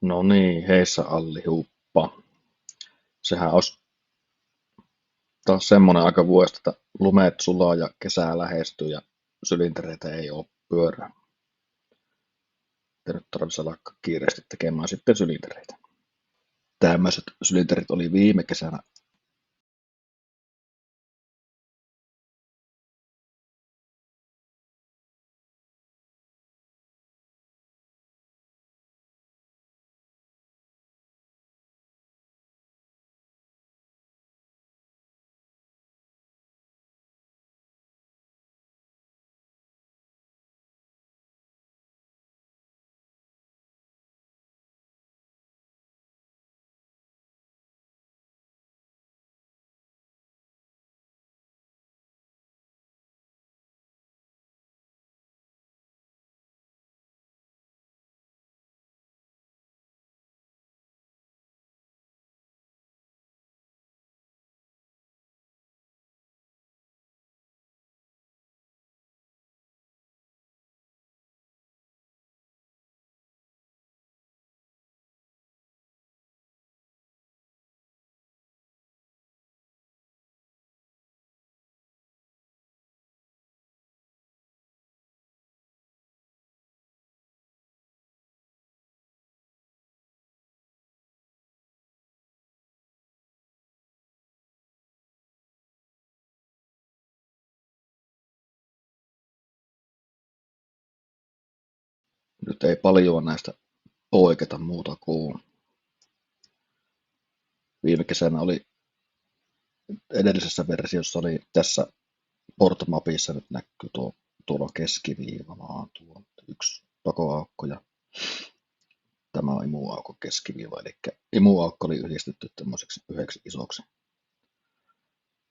No niin, heissä Alli Huppa. Sehän olisi taas semmoinen aika vuosi, että lumeet sulaa ja kesää lähestyy ja sylintereitä ei ole pyörää. Ja nyt tarvitsisi alkaa kiireesti tekemään sitten sylintereitä. Tämmöiset sylinterit oli viime kesänä. Nyt ei paljon näistä poiketa muuta kuin viime kesänä oli edellisessä versiossa oli tässä Portmapissa nyt näkyy tuolla keskiviiva vaan tuo yksi pakoaukko ja tämä on imuaukon keskiviiva, eli imuaukko oli yhdistetty tämmöiseksi yhdeksi isoksi.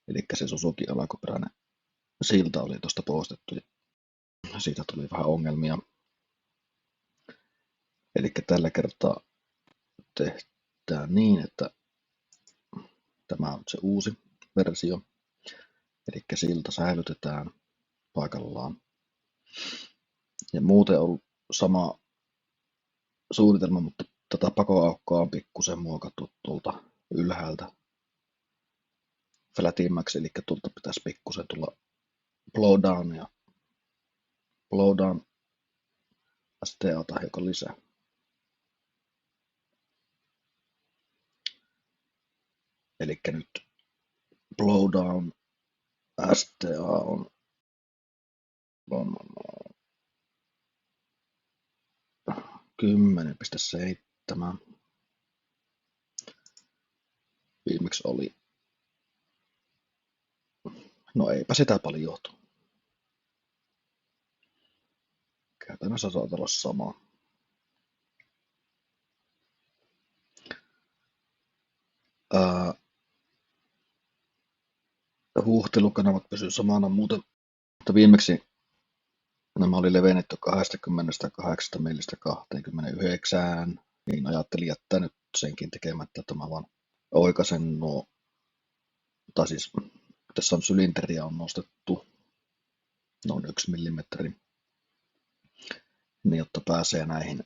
Eli se Suzuki alkuperäinen silta oli tuosta poistettu ja siitä tuli vähän ongelmia. Eli tällä kertaa tehdään niin, että tämä on se uusi versio. Eli silta säilytetään paikallaan. Ja muuten on sama suunnitelma, mutta tätä pakoaukkoa on pikkusen muokattu tuolta ylhäältä flatimmaksi, eli tuolta pitäisi pikkusen tulla blowdown ja blowdown STAta hiukan lisää. Eli nyt blowdown STA on 10,7. Viimeksi oli, no eipä sitä paljon johtu. Käytännössä saattaa olla sama. Huuhtelukanavat pysyy samana muuten, mutta viimeksi nämä oli levennetty 28 millistä 29, niin ajattelin jättää nyt senkin tekemättä, että mä vaan oikaisen nuo, tai siis tässä on sylinteriä on nostettu noin 1 millimetri, niin jotta pääsee näihin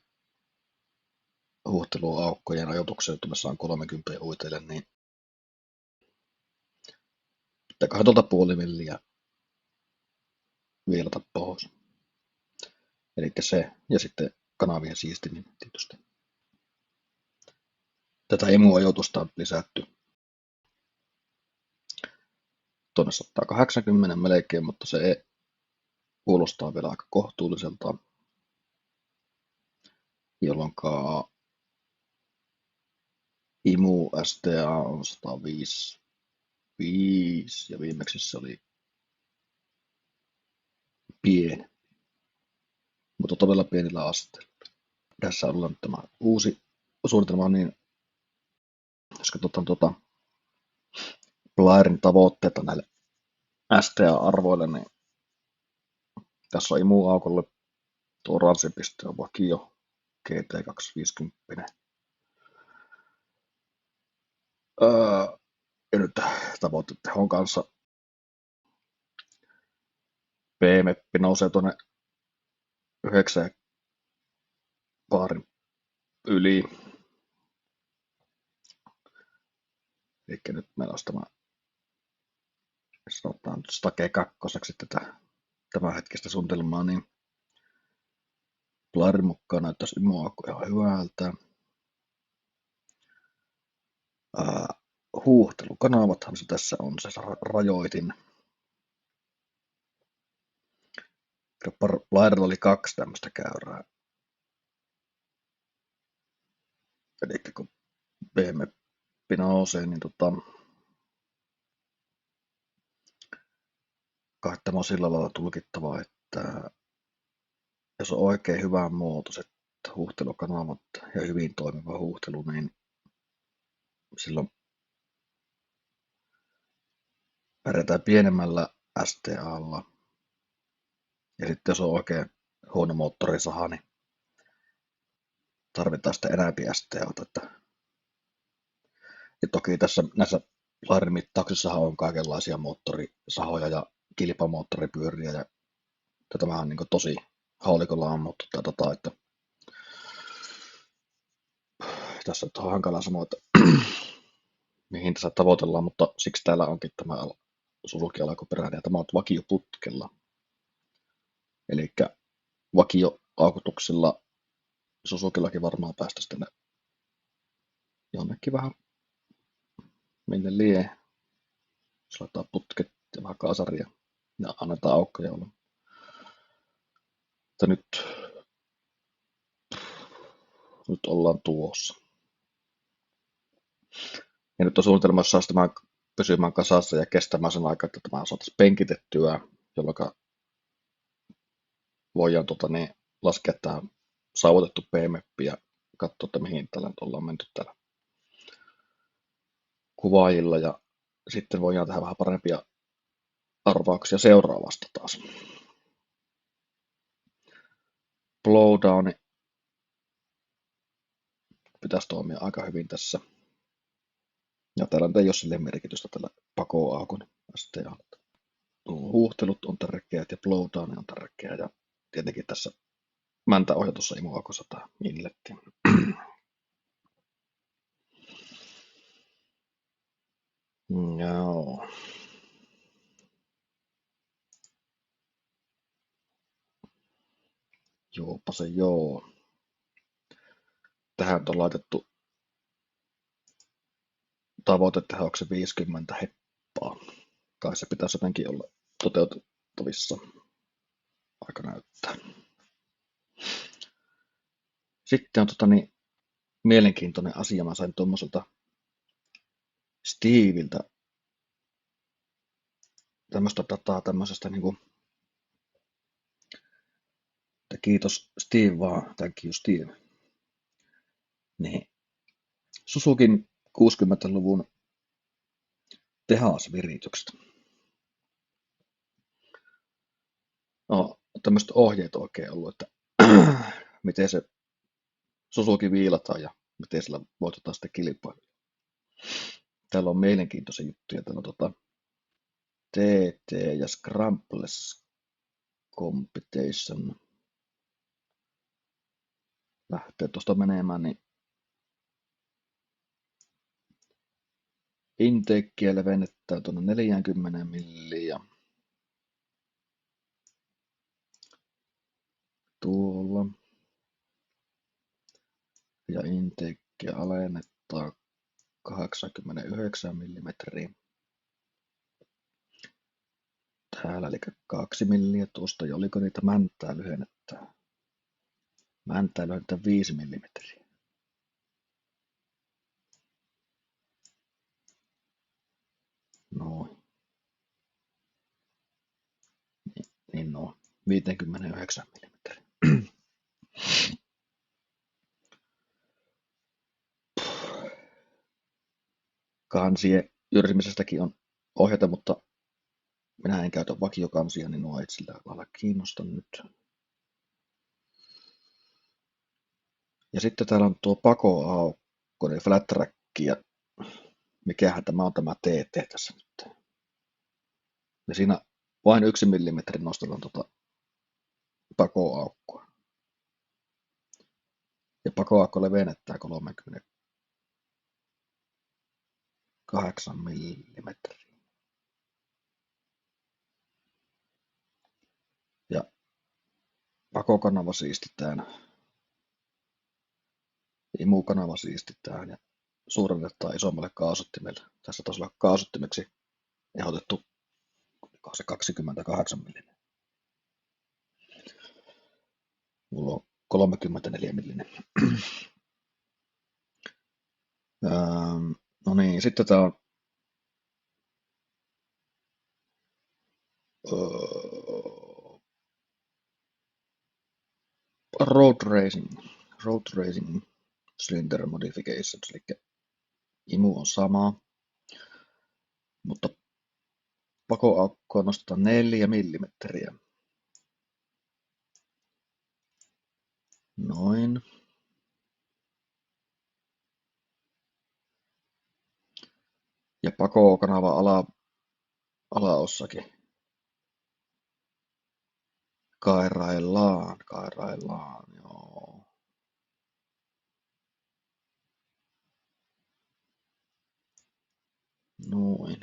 huuhteluaukkojen ajoitukseen, että me saan 30 uitelle, niin pitää tuolta puoli milliä viilata pois. Eli se, ja sitten kanavien siistiminen tietysti. Tätä imuajoitusta on lisätty tuonne 180 melkein, mutta se kuulostaa vielä aika kohtuulliselta, jolloin imu STA on 105 ja viimeksi se oli pieni, mutta todella pienillä asteilla. Tässä ollaan tämä uusi suunnitelma, niin jos katsotaan Blairin tavoitteita näille STA-arvoille, niin tässä on imuaukolle tuo ransipiste on vakio GT250. Ja nyt tavoitetehon kanssa P-meppi nousee tuonne 9 baarin yli. Eli nyt meillä olisi tämä, sanotaan nyt Stake 2 tätä tämänhetkistä suunnitelmaa, niin Blairin mukaan näyttäisi imuakku ihan hyvältä. Huuhtelukanavathan se tässä on se rajoitin. Blairilla oli 2 tämmöistä käyrää. Eli kun BMP nousee, niin kai tämä on sillä lailla tulkittava, että jos on oikein hyvä muotoiset huuhtelukanavat ja hyvin toimiva huuhtelu, niin silloin pärjätään pienemmällä STAlla. Ja sitten jos on oikein huono moottorisaha, niin tarvitaan sitten enääpi STAta. Ja toki tässä näissä Blairin mittauksissahan on kaikenlaisia moottorisahoja ja kilpamoottoripyöriä. Ja tämähän on niin tosi haulikolla ammuttu tätä data, että tässä on hankala sanoa, että mihin tässä tavoitellaan, mutta siksi täällä onkin tämä Suzuki-alkuperäinen, ja tämä on vakioputkella. Eli vakioaukutuksilla Suzukillakin varmaan päästä sitten jonnekin vähän minne lie. Jos laitetaan putket ja vähän kasaria ja annetaan aukkoja olla. Mutta nyt ollaan tuossa. Ja nyt on suunnitelma, jos saisi tämän pysymään kasassa ja kestämään sen aikaa, että tämä saataisiin penkitettyä, jolloin voidaan laskea tämä saavutettu PMP ja katsoa, että mihin tällä nyt ollaan menty täällä kuvaajilla. Ja sitten voidaan tehdä vähän parempia arvauksia seuraavasta taas. Blowdown pitäisi toimia aika hyvin tässä. Ja täällä ei ole silleen merkitystä tällä pakoaukon STA. Huuhtelut on tärkeät ja blowdown on tärkeä. Ja tietenkin tässä mäntäohjatussa imuaukossa tämä inletti. Joo. Joopa se joo. Tähän on laitettu tavoitetehoksi 50 heppaa. Kai se pitäisi jotenkin olla toteutettavissa. Aika näyttää. Sitten on mielenkiintoinen asia. Mä sain tuommoiselta Steveltä tämmöistä dataa tämmöisestä niinku, että kiitos Steve vaan, thank you Steve. Niin Suzukin 60-luvun tehasviritykset. No, tämmöiset ohjeet oikein ollut, että miten se Suzuki viilataan ja miten sillä voitetaan sitten kilpailuja. Täällä on mielenkiintoisia juttuja. Täällä on TT ja Scrambles Competition. Lähtee tuosta menemään, niin intakeä levennetään tuonne 40 milliä. Tuolla. Ja intakeä alennetaan 89 millimetriä. Täällä eli 2 milliä tuosta, ja oliko niitä mäntää lyhennettä? Mäntää lyhennettä 5 millimetriä. Noin. Niin no, 59 millimetriä. Kansien jyrsimisestäkin on ohjata, mutta minä en käytä vakiokansia, niin nuo ei sillä lailla kiinnosta nyt. Ja sitten täällä on tuo pakoaukko, niin flat track, ja mikähän tämä on tämä TT tässä nyt. Ja siinä vain 1 millimetrin nostellaan pakoaukkoa. Ja pakoaukko levennetään 30 8 millimetriä. Ja pakokanava siistitään, imukanava siistitään ja suurennetaan isommalle kaasuttimelle. Tässä taisi olla kaasuttimeksi ehdotettu se 28 mm. Mulla on 34 mm. No niin, sitten tää on Road Racing Cylinder Modifications, eli imu on sama, mutta pakoaukkoa nostetaan 4 millimetriä. Noin. Ja pakokanava alaossakin kairaillaan, joo. Noin.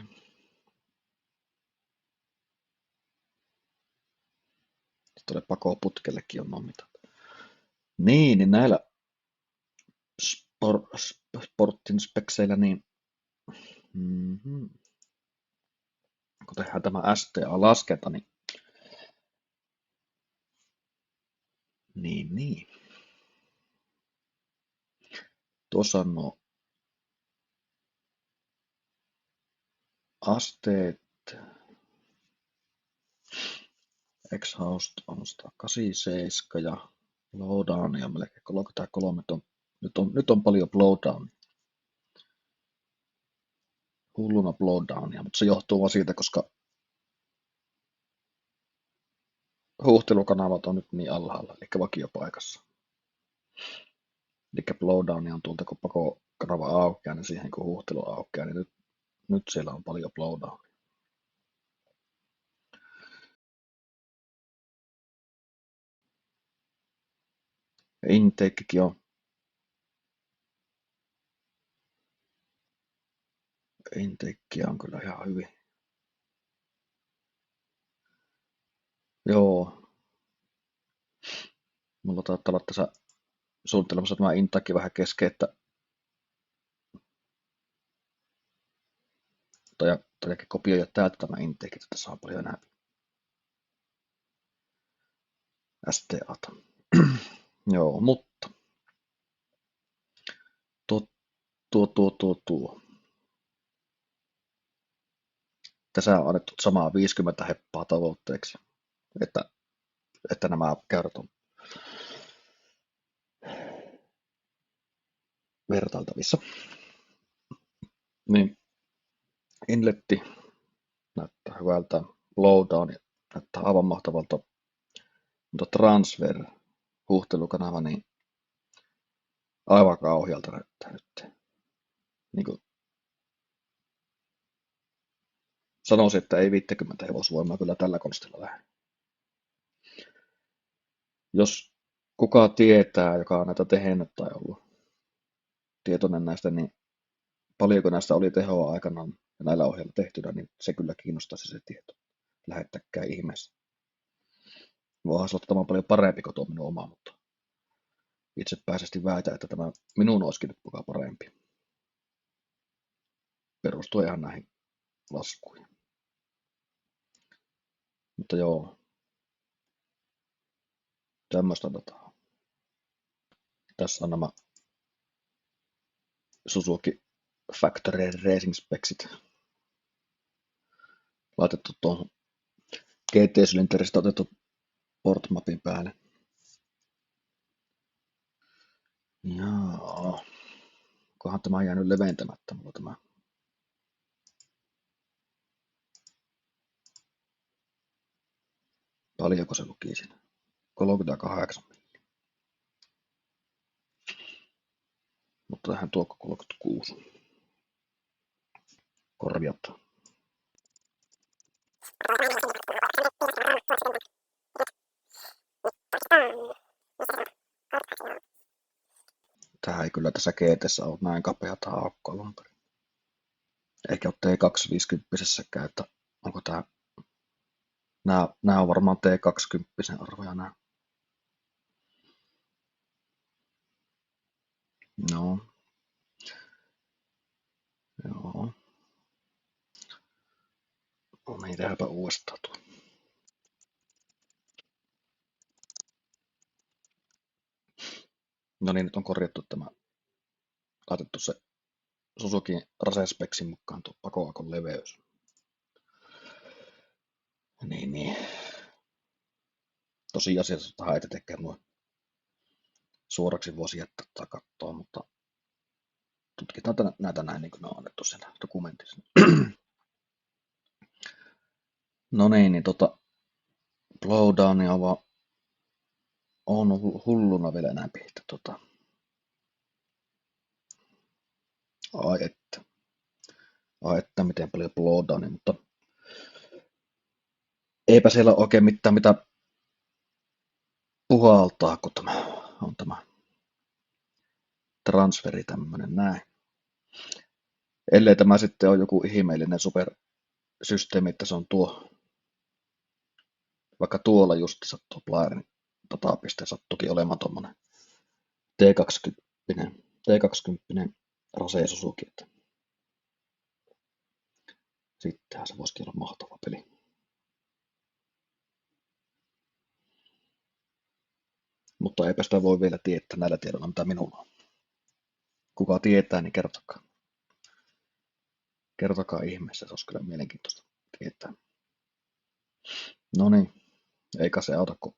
Tuolle pakoputkellekin on nomita. Niin näillä sportin spekseillä, niin kun tehdään tämä STA-laskenta, niin. Tuossa on nuo asteet. Exhaust on 187 ja blowdown ja melkein 33. Nyt on paljon blowdown. Hulluna blowdownia, mutta se johtuu vaan siitä, koska huuhtelukanavat on nyt niin alhaalla, eli vakiopaikassa. Eli blowdownia on tuolta, kun pakokanava aukeaa, niin siihen kun huuhtelu aukeaa, niin nyt siellä on paljon blowdownia. Intakekin on. Intakea on kyllä ihan hyvin. Joo. Mulla taitaa olla tässä suunnittelemassa tämä intake vähän kesken, että tai kopioida täältä tämä intake, että tässä on paljon enää STAta. Joo, mutta tuo. Tässä on annettu samaa 50 heppaa tavoitteeksi, että nämä käyrät on vertailtavissa. Niin inletti näyttää hyvältä, blowdown näyttää aivan mahtavalta, mutta transfer, huuhtelukanava, niin aivan kauhealta näyttää nyt. Niin kuin sanoisin, että ei 50 hevosvoimaa kyllä tällä konstilla lähde. Jos kuka tietää, joka on näitä tehnyt tai ollut tietoinen näistä, niin paljonko näistä oli tehoa aikanaan ja näillä ohjeilla tehtynä, niin se kyllä kiinnostaisi se tieto. Lähettäkää ihmeessä. Voihan se olla tämä paljon parempi kuin tuo minun oma, mutta itsepäisesti väitän, että tämä minun olisikin nyt mukaan parempi. Perustuu ihan näihin laskuihin. Mutta joo, tämmöistä dataa. Tässä on nämä Suzuki Factory Racing Specsit laitettu tuohon GT-sylinteristä otettu portmapin päälle. Joo, onkohan tämä jäänyt leventämättä mulla tämä. Paljonko se luki siinä? 38 milliä. Mutta tähän tuo 36. Korjataan. Tähän ei kyllä tässä GT:ssä ole näin kapeata aukkoa alun perin. eikä ole T250-säkään, että onko tää, nää on varmaan T20 arvoja nää. No, joo. No niin, tehdäänpä uudestaan tuo. No niin, nyt on korjattu tämä, laitettu se Suzuki Rase-speksin mukaan tuo pakoakon leveys. Niin. Tosiasiassa tähän ei tietenkään noin suoraksi voisi jättää tätä kattoa, mutta tutkitaan näitä näin niin kuin ne on annettu siellä dokumentissa. No niin blowdownia on hulluna vielä enempi. Ai että miten paljon blowdownia, mutta eipä siellä oikein mitään mitä puhaltaa, kun tämä transferi tämmönen näin. Ellei tämä sitten ole joku ihmeellinen supersysteemi, että se on vaikka tuolla just sattuu Blairin datapiste sattukin olemaan tuommoinen T20 Rase Suzuki. Sittenhän se voisikin olla mahtava peli. Mutta eipä sitä voi vielä tietää näillä tiedoilla, mitä minulla on. Kuka tietää, niin kertokaa. Kertokaa ihmeessä, se olisi kyllä mielenkiintoista tietää. No niin, eikä se auta, kun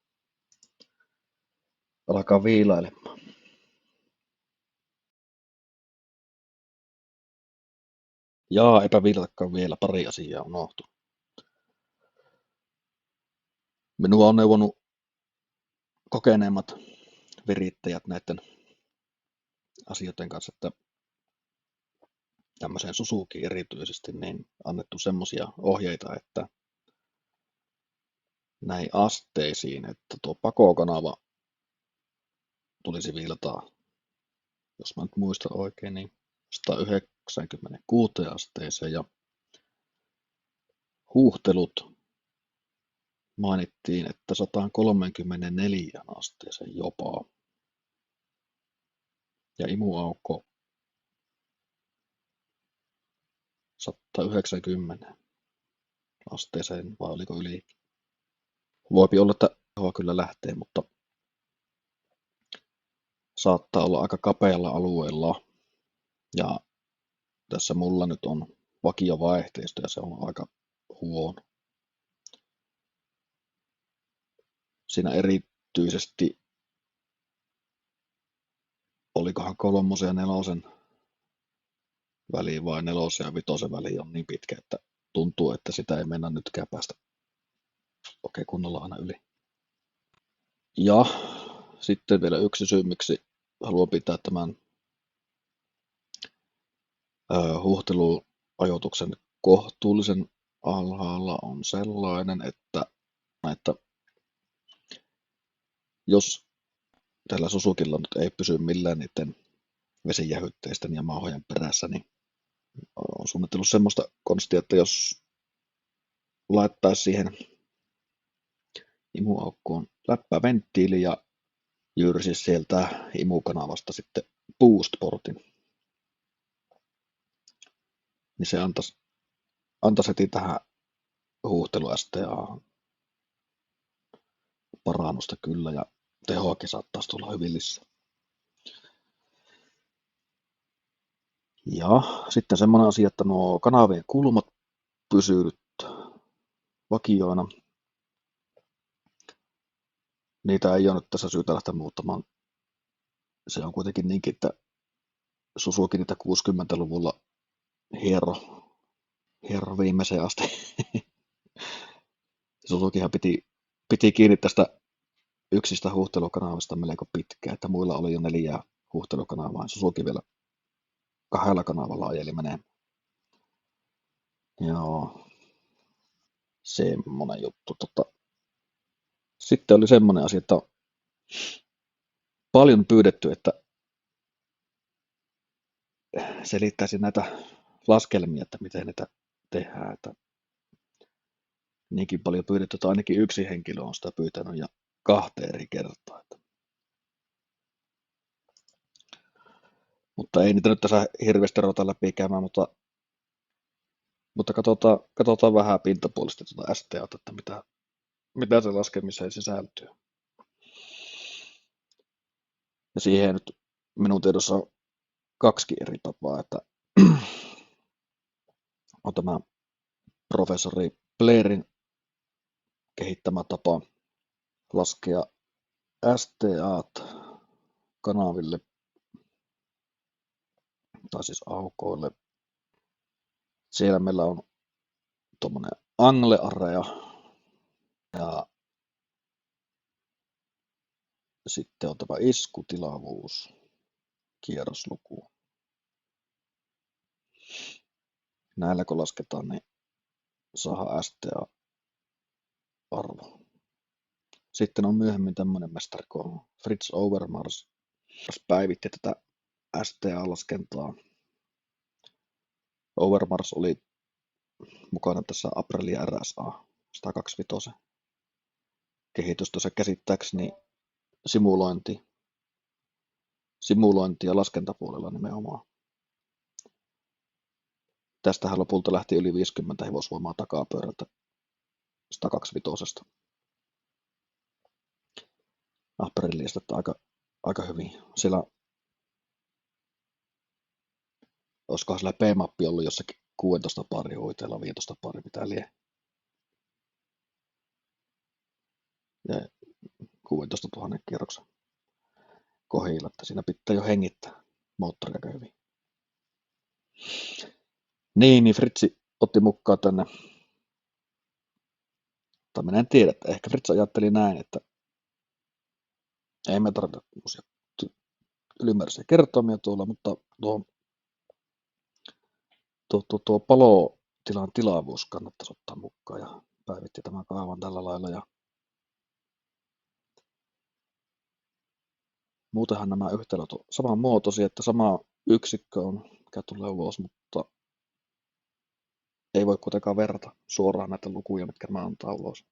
alkaa viilailemaan. Jaa, eipä viilatakaan vielä, pari asiaa unohtu. Minua on neuvonut kokeneemmat virittäjät näiden asioiden kanssa, että tämmöiseen Suzuki erityisesti niin annettu semmoisia ohjeita, että näihin asteisiin, että tuo pakokanava tulisi viilata, jos mä nyt muistan oikein, niin 196 asteeseen ja huuhtelut mainittiin, että 134 asteeseen jopa. Ja imuaukko 190 asteeseen, vai oliko yli? Voipi olla, että tehoa kyllä lähtee, mutta saattaa olla aika kapealla alueella. Ja tässä mulla nyt on vakiovaihteisto ja se on aika huono. Siinä erityisesti, olikohan 3. ja 4. väliin vai 4. ja 5. väliin on niin pitkä, että tuntuu, että sitä ei mennä nytkään päästä oikein kunnolla aina yli. Ja sitten vielä yksi syy, miksi haluan pitää tämän huuhteluajoituksen kohtuullisen alhaalla on sellainen, että jos tällä Suzukilla nyt ei pysy millään niiden vesijähytteisten ja maahojen perässä, niin on suunnitellut semmoista konstia, että jos laittaisi siihen imuaukkoon läppäventtiili ja jyyrisi sieltä imukanavasta sitten boost-portin, niin se antaisi heti tähän huuhteluasteaan parannusta kyllä ja tehoakin saattaisi tulla hyvin lisää. Ja sitten semmoinen asia, että nuo kanavien kulmat pysyy nyt vakioina. Niitä ei ole nyt tässä syytä lähteä muuttamaan. Se on kuitenkin niinkin, että Suzuki niitä 60-luvulla hiero viimeiseen asti. Suzukihan piti kiinni tästä yksistä huuhtelukanavasta melko pitkään, että muilla oli jo 4 huuhtelukanavaa. Suzuki vielä 2 kanavalla ajeli menee. Joo, semmonen juttu. Sitten oli semmoinen asia, että on paljon pyydetty, että selittäisin näitä laskelmia, että miten niitä tehdään, että niinkin paljon pyydetty, että ainakin yksi henkilö on sitä pyytänyt ja 2 eri kertaa. Mutta ei niitä nyt tässä hirveästi ruveta läpikäymään, mutta katsotaan vähän pintapuolisesti tuota STAta, että mitä se laskemiseen sisältyy. Ja siihen nyt minun tiedossa on 2 eri tapaa, että on tämä professori Blairin kehittämä tapa laskea STAt kanaville, tai siis aukoille. Siellä meillä on tuommoinen angle-area ja sitten on tämä iskutilavuus, kierrosluku. Näillä kun lasketaan, niin saadaan STA-arvo. Sitten on myöhemmin tämmöinen mestari kuin Fritz Overmars, jos päivitti tätä STA-laskentaa. Overmars oli mukana tässä Aprilia RSA 125 kehitystyössä käsittääkseni simulointi ja laskentapuolella nimenomaan. Tästähän lopulta lähti yli 50 hevosvoimaa takapyörältä 125. Apriliasta, että aika hyvin. Siellä olisikohan sillä P-mappi ollut jossakin 16 pari huiteella, 15 pari, mitä lie. Ja 16 000 kierroksen kohdilla, että siinä pitää jo hengittää moottori aika hyvin. Niin Fritsi otti mukaan tänne, tai minä en tiedä, että ehkä Fritsi ajatteli näin, että ei me tarvita ylimääräisiä kertoimia tuolla, mutta tuo palotilan tilavuus kannattaisi ottaa mukaan ja päivitti tämän kaavan tällä lailla. Ja muutenhan nämä yhtälöt on samanmuotoisia, että sama yksikkö on, mikä tulee ulos, mutta ei voi kuitenkaan verrata suoraan näitä lukuja, mitkä mä antaa ulos.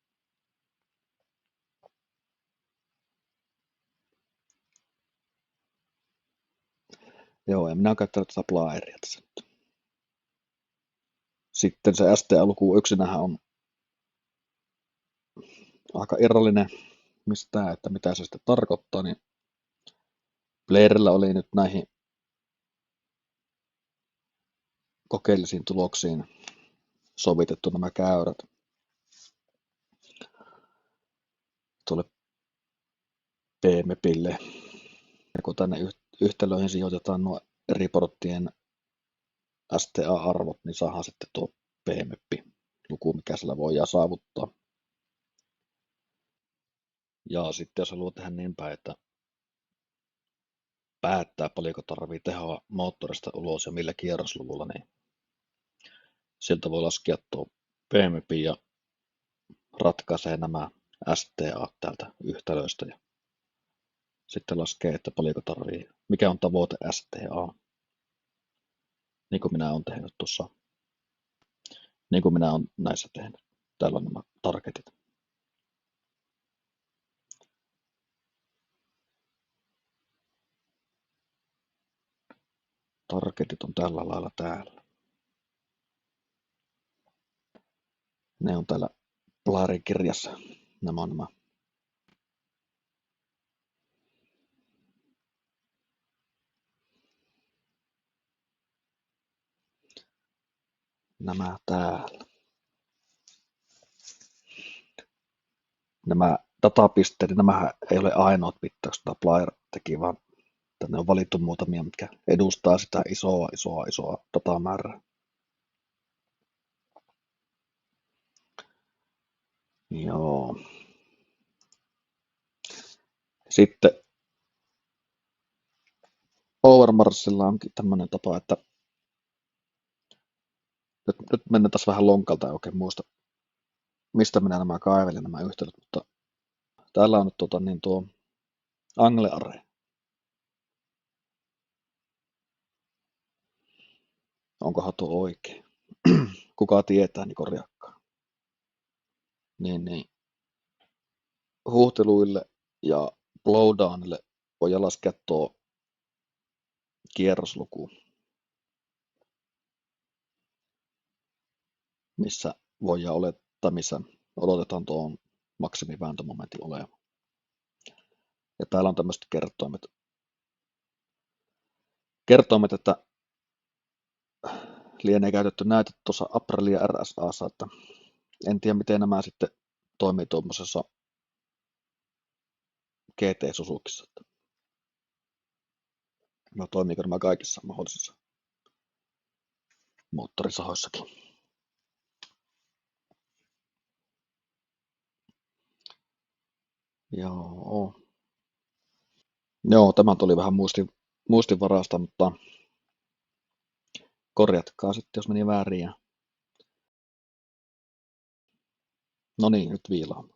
Joo, ja minä olen käyttänyt tätä Blairia tässä nyt. Sitten se STA-luku yksinähän on aika irrallinen mistään, että mitä se sitten tarkoittaa, niin Blairilla oli nyt näihin kokeellisiin tuloksiin sovitettu nämä käyrät tuolle PMEPille. Ja kun tänne yhtälöihin sijoitetaan nuo eri porttien STA-arvot, niin saadaan sitten tuo PMEP-luku, mikä sillä voidaan saavuttaa. Ja sitten jos haluaa tehdä niin päin, että päättää paljonko tarvii tehoa moottorista ulos ja millä kierrosluvulla, niin sieltä voi laskea tuo PMEP ja ratkaisee nämä STA täältä yhtälöistä ja sitten laskee, että paljonko tarvii, mikä on tavoite STA, niin kuin minä olen tehnyt tuossa, niin kuin minä olen näissä tehnyt. Täällä on nämä targetit. Targetit on tällä lailla täällä. Ne on täällä Blairin kirjassa. Nämä on nämä täällä. Nämä datapisteet, nämä ei ole ainoat mittaukset, joita Blair teki, vaan tänne on valittu muutamia, mitkä edustaa sitä isoa datamäärää. Joo. Sitten Overmarsilla onkin tämmöinen tapa, että nyt mennään taas vähän lonkalta, en oikein muista, mistä minä nämä kaivelin nämä yhtälöt, mutta täällä on nyt tuo angle-array. onkohan tuo oikein. Kuka tietää, niin korjakkaa. Niin. Huuhteluille ja blowdownille voi laskea tuo kierrosluku, missä voidaan olettaa, missä odotetaan tuon maksimivääntömomentin olevan. Ja täällä on tämmöiset kertoimet, että lienee käytetty näyte tuossa Aprilia RSA:ssa, että en tiedä miten nämä sitten toimii tuommoisessa GT Suzukissa. No toimiiko nämä kaikissa mahdollisissa moottorisahoissakin. Joo, tämä tuli vähän muistinvarasta, mutta korjatkaa sitten, jos meni väärin. No niin, nyt viilaamme.